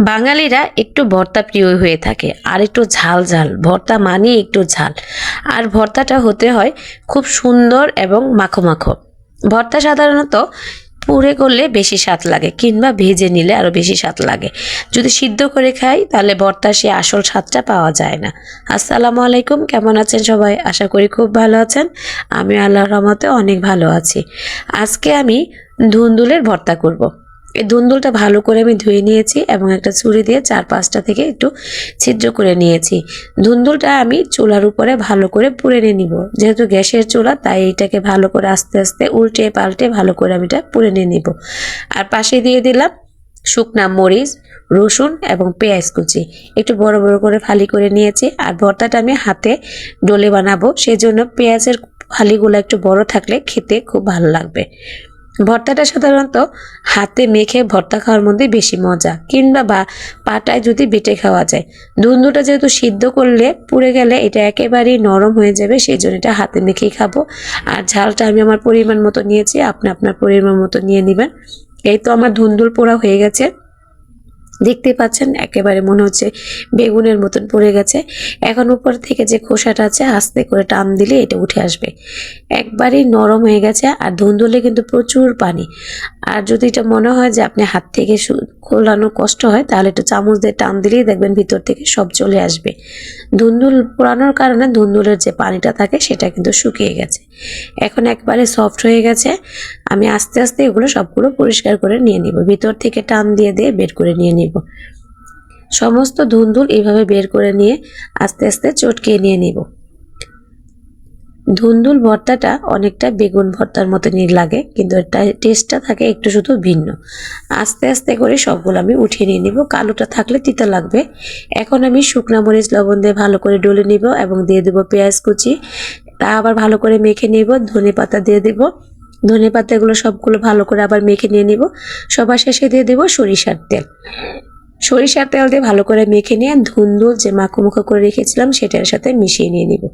বাঙালিরা একটু ভর্তা প্রিয় হয়ে থাকে আর একটু ঝাল ঝাল ভর্তা মানে একটু ঝাল আর ভর্তাটা হতে হয় খুব সুন্দর এবং মাখো মাখো। ভর্তা সাধারণত পুড়ে করলে বেশি স্বাদ লাগে কিংবা ভেজে নিলে আরো বেশি স্বাদ লাগে। যদি সিদ্ধ করে খাই তাহলে ভর্তা সে আসল স্বাদটা পাওয়া যায় না। আসসালামু আলাইকুম, কেমন আছেন সবাই? আশা করি খুব ভালো আছেন। আমি আল্লাহর রহমতে অনেক ভালো আছি। আজকে আমি ধুন্দুলের ভর্তা করব। এই ধুন্দুলটা ভালো করে আমি ধুয়ে নিয়েছি এবং একটা ছুরি দিয়ে 4-5টা থেকে একটু ছিদ্র করে নিয়েছি। ধুন্দুলটা আমি চুলার উপরে ভালো করে পুড়ে নিব। যেহেতু গ্যাসের চুলা তাই এটাকে ভালো করে আস্তে আস্তে উল্টে পাল্টে ভালো করে আমি এটা পুড়ে নিব। আর পাশে দিয়ে দিলাম শুকনা মরিচ, রসুন এবং পেঁয়াজ কুচি একটু বড় বড় করে ফালি করে নিয়েছি। আর ভর্তাটা আমি হাতে ডলে বানাবো, সেজন্য পেঁয়াজের ফালিগুলো একটু বড় থাকলে খেতে খুব ভালো লাগবে। ভর্তাটা সাধারণত হাতে মেখে ভর্তা খাওয়ার মধ্যে বেশি মজা, কিংবা পাটায় যদি বেটে খাওয়া যায়। ধুন্দুলটা যেহেতু সিদ্ধ করলে পুড়ে গেলে এটা একেবারেই নরম হয়ে যাবে, সেই জন্য এটা হাতে মেখেই খাবো। আর ঝালটা আমি আমার পরিমাণ মতো নিয়েছি, আপনি আপনার পরিমাণ মতো নিয়ে নেবেন। এই তো আমার ধুন্দুল পোড়া হয়ে গেছে, দেখতে পাচ্ছেন একেবারে মনে হচ্ছে বেগুনের মতন পড়ে গেছে। এখন উপর থেকে যে খোসাটা আছে আস্তে করে টান দিলে এটা উঠে আসবে। একবারেই নরম হয়ে গেছে। আর ধুন্দুলে কিন্তু প্রচুর পানি। আর যদি এটা মনে হয় যে আপনি হাত থেকে খোলানো কষ্ট হয় তাহলে একটু চামচ দিয়ে টান দিলেই দেখবেন ভিতর থেকে সব চলে আসবে। ধুন্দুল পোড়ানোর কারণে ধুন্দুলের যে পানিটা থাকে সেটা কিন্তু শুকিয়ে গেছে, এখন একবারে সফট হয়ে গেছে। আমি আস্তে আস্তে এগুলো সবগুলো পরিষ্কার করে নিয়ে নিব, ভিতর থেকে টান দিয়ে দিয়ে বের করে নিয়ে নিব। সমস্ত ধুন্দুল এইভাবে বের করে নিয়ে আস্তে আস্তে চটকিয়ে নিয়ে নিব। ধুন্দুল ভর্তাটা অনেকটা বেগুন ভর্তার মতনই লাগে, কিন্তু এটা টেস্টটা থাকে একটু শুধু ভিন্ন। আস্তে আস্তে করে সবগুলো আমি উঠিয়ে নিয়ে নিব, কালোটা থাকলে তিতা লাগবে। এখন আমি শুকনা মরিচ লবণ দিয়ে ভালো করে ডলে নিব এবং দিয়ে দেবো পেঁয়াজ কুচি। তা আবার ভালো করে মেখে নিব। ধনে পাতা দিয়ে দেব, ধনে পাতাগুলো সবগুলো ভালো করে আবার মেখে নিয়ে নিব। সবার শেষে দিয়ে দেব সরিষার তেল। সরিষার তেল দিয়ে ভালো করে মেখে নিয়ে ধুন্দুল যে মাখো করে রেখেছিলাম সেটার সাথে মিশিয়ে নিয়ে নিব।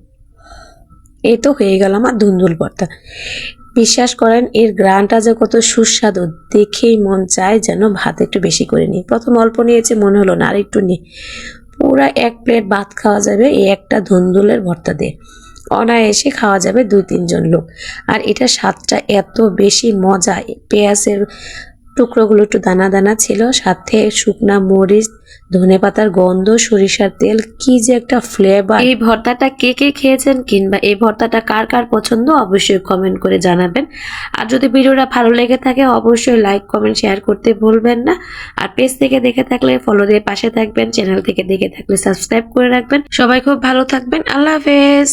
এই তো হয়ে গেল আমার ধুন্দুল ভর্তা। বিশ্বাস করেন এর গ্রানটা যে কত সুস্বাদু, দেখেই মন চায় যেন ভাত একটু বেশি করে নিই। প্রথম অল্প নিয়েছে, মনে হলো না আর একটু নিই। পুরা 1 প্লেট ভাত খাওয়া যাবে এই একটা ধুন্দুলের ভর্তা দিয়ে, অনায়াসে খাওয়া যাবে 2-3 জন লোক। আর এটা স্বাদটা এত বেশি মজা, পেঁয়াজের টুকরোগুলো একটু দানা দানা ছিল, সাথে শুকনা মরিচ, ধনেপাতার গন্ধ, সরিষার তেল, কি যে একটা ফ্লেভার। এই ভর্তাটা কে কে খেয়েছেন কিংবা এই ভর্তাটা কার কার পছন্দ অবশ্যই কমেন্ট করে জানাবেন। আর যদি ভিডিওটা ভালো লেগে থাকে অবশ্যই লাইক কমেন্ট শেয়ার করতে ভুলবেন না। আর পেজ থেকে দেখে থাকলে ফলো দিয়ে পাশে থাকবেন, চ্যানেল থেকে দেখে থাকলে সাবস্ক্রাইব করে রাখবেন। সবাই খুব ভালো থাকবেন, আল্লাহ হাফেজ।